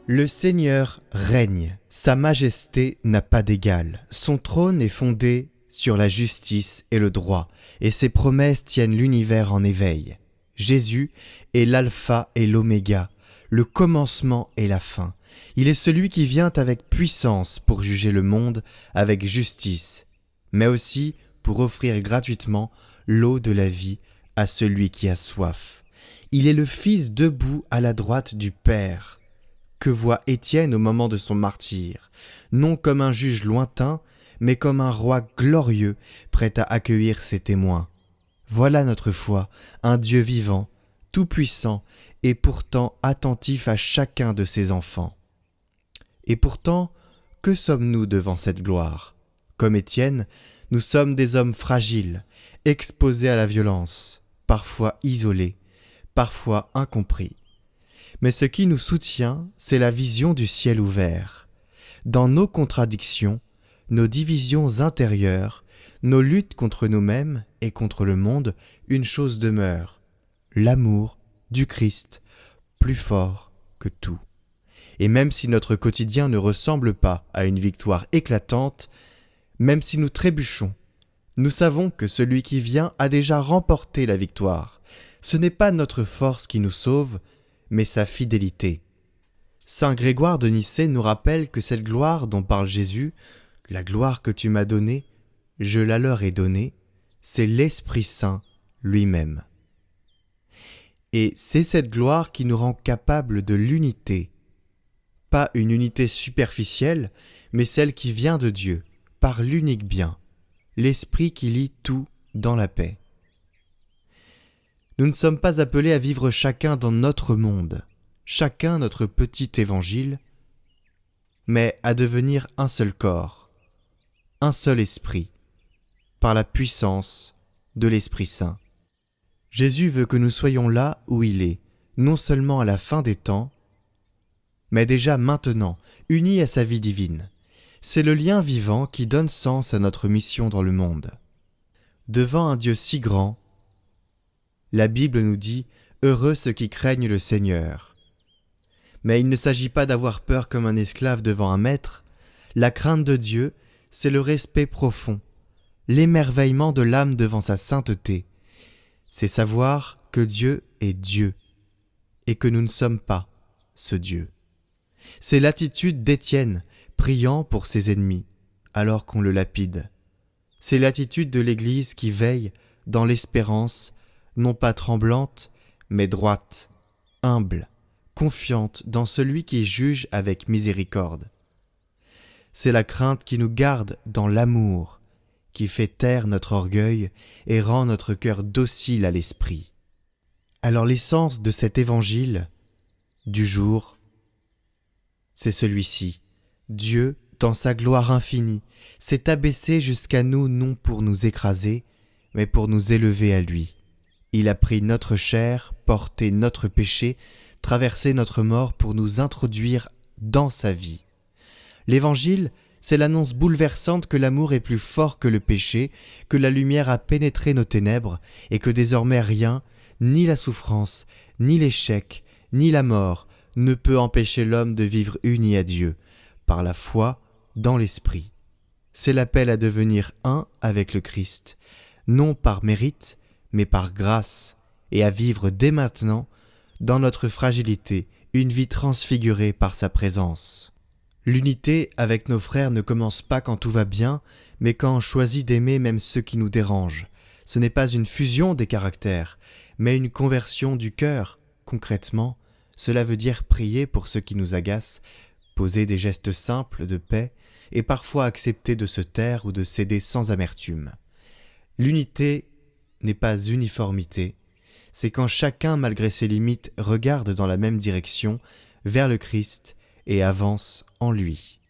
Le Seigneur règne, sa majesté n'a pas d'égal, son trône est fondé sur la justice et le droit, et ses promesses tiennent l'univers en éveil. Jésus est l'alpha et l'oméga, le commencement et la fin. Il est celui qui vient avec puissance pour juger le monde avec justice, mais aussi pour offrir gratuitement l'eau de la vie à celui qui a soif. Il est le Fils debout à la droite du Père. Que voit Étienne au moment de son martyre, non comme un juge lointain, mais comme un roi glorieux, prêt à accueillir ses témoins. Voilà notre foi, un Dieu vivant, tout-puissant et pourtant attentif à chacun de ses enfants. Et pourtant, que sommes-nous devant cette gloire ? Comme Étienne, nous sommes des hommes fragiles, exposés à la violence, parfois isolés, parfois incompris. Mais ce qui nous soutient, c'est la vision du ciel ouvert. Dans nos contradictions, nos divisions intérieures, nos luttes contre nous-mêmes et contre le monde, une chose demeure, l'amour du Christ, plus fort que tout. Et même si notre quotidien ne ressemble pas à une victoire éclatante, même si nous trébuchons, nous savons que celui qui vient a déjà remporté la victoire. Ce n'est pas notre force qui nous sauve, mais sa fidélité. Saint Grégoire de Nyssée nous rappelle que cette gloire dont parle Jésus, la gloire que tu m'as donnée, je la leur ai donnée, c'est l'Esprit Saint lui-même. Et c'est cette gloire qui nous rend capables de l'unité, pas une unité superficielle, mais celle qui vient de Dieu, par l'unique bien, l'Esprit qui lie tout dans la paix. Nous ne sommes pas appelés à vivre chacun dans notre monde, chacun notre petit évangile, mais à devenir un seul corps, un seul esprit, par la puissance de l'Esprit Saint. Jésus veut que nous soyons là où il est, non seulement à la fin des temps, mais déjà maintenant, unis à sa vie divine. C'est le lien vivant qui donne sens à notre mission dans le monde. Devant un Dieu si grand, la Bible nous dit « Heureux ceux qui craignent le Seigneur ». Mais il ne s'agit pas d'avoir peur comme un esclave devant un maître. La crainte de Dieu, c'est le respect profond, l'émerveillement de l'âme devant sa sainteté. C'est savoir que Dieu est Dieu et que nous ne sommes pas ce Dieu. C'est l'attitude d'Étienne, priant pour ses ennemis, alors qu'on le lapide. C'est l'attitude de l'Église qui veille dans l'espérance, non pas tremblante, mais droite, humble, confiante dans celui qui juge avec miséricorde. C'est la crainte qui nous garde dans l'amour, qui fait taire notre orgueil et rend notre cœur docile à l'esprit. Alors l'essence de cet évangile du jour, c'est celui-ci. Dieu, dans sa gloire infinie, s'est abaissé jusqu'à nous non pour nous écraser, mais pour nous élever à lui. Il a pris notre chair, porté notre péché, traversé notre mort pour nous introduire dans sa vie. L'Évangile, c'est l'annonce bouleversante que l'amour est plus fort que le péché, que la lumière a pénétré nos ténèbres et que désormais rien, ni la souffrance, ni l'échec, ni la mort, ne peut empêcher l'homme de vivre uni à Dieu, par la foi dans l'Esprit. C'est l'appel à devenir un avec le Christ, non par mérite, mais par grâce, et à vivre dès maintenant, dans notre fragilité, une vie transfigurée par sa présence. L'unité avec nos frères ne commence pas quand tout va bien, mais quand on choisit d'aimer même ceux qui nous dérangent. Ce n'est pas une fusion des caractères, mais une conversion du cœur. Concrètement, cela veut dire prier pour ceux qui nous agacent, poser des gestes simples de paix, et parfois accepter de se taire ou de céder sans amertume. L'unité n'est pas uniformité, c'est quand chacun, malgré ses limites, regarde dans la même direction, vers le Christ, et avance en lui.